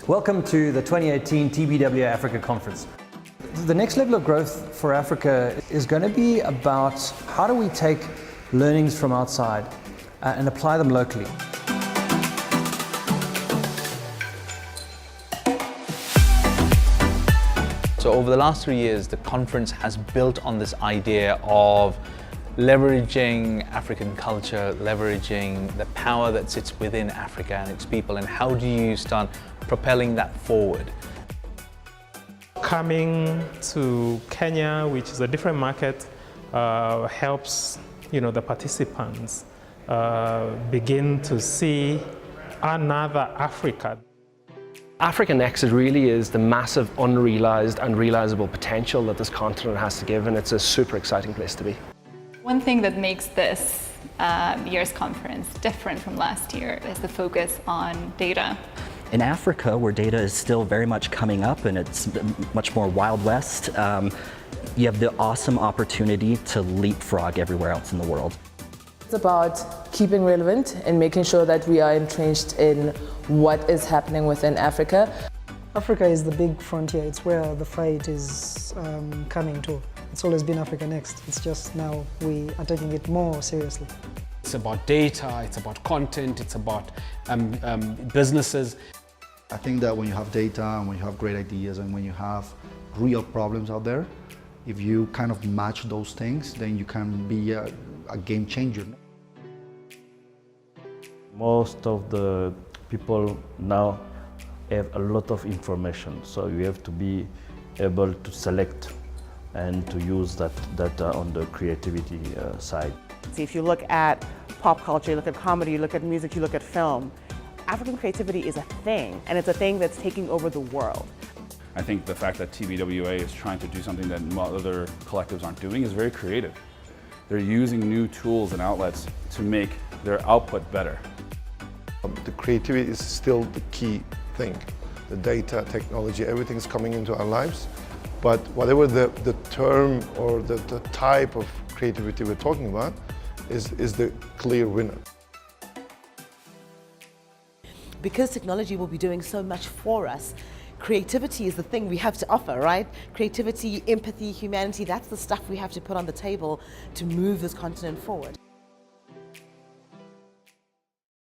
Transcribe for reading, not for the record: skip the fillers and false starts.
Welcome to the 2018 TBWA Africa Conference. The next level of growth for Africa is going to be about how do we take learnings from outside and apply them locally. So over the last 3 years, the conference has built on this idea of leveraging African culture, leveraging the power that sits within Africa and its people, and how do you start propelling that forward? Coming to Kenya, which is a different market, helps the participants begin to see another Africa. Africa Next really is the massive unrealized and realizable potential that this continent has to give, and it's a super exciting place to be. One thing that makes this year's conference different from last year is the focus on data. In Africa, where data is still very much coming up and it's much more Wild West, you have the awesome opportunity to leapfrog everywhere else in the world. It's about keeping relevant and making sure that we are entrenched in what is happening within Africa. Africa is the big frontier. It's where the fight is coming to. It's always been Africa Next. It's just now we are taking it more seriously. It's about data, it's about content, it's about businesses. I think that when you have data and when you have great ideas and when you have real problems out there, if you kind of match those things, then you can be a game changer. Most of the people now have a lot of information, so you have to be able to select and to use that data on the creativity side. See, if you look at pop culture, you look at comedy, you look at music, you look at film, African creativity is a thing, and it's a thing that's taking over the world. I think the fact that TBWA is trying to do something that other collectives aren't doing is very creative. They're using new tools and outlets to make their output better. The creativity is still the key thing. The data, technology, everything's coming into our lives. But whatever the term or the type of creativity we're talking about is the clear winner. Because technology will be doing so much for us, creativity is the thing we have to offer, right? Creativity, empathy, humanity, that's the stuff we have to put on the table to move this continent forward.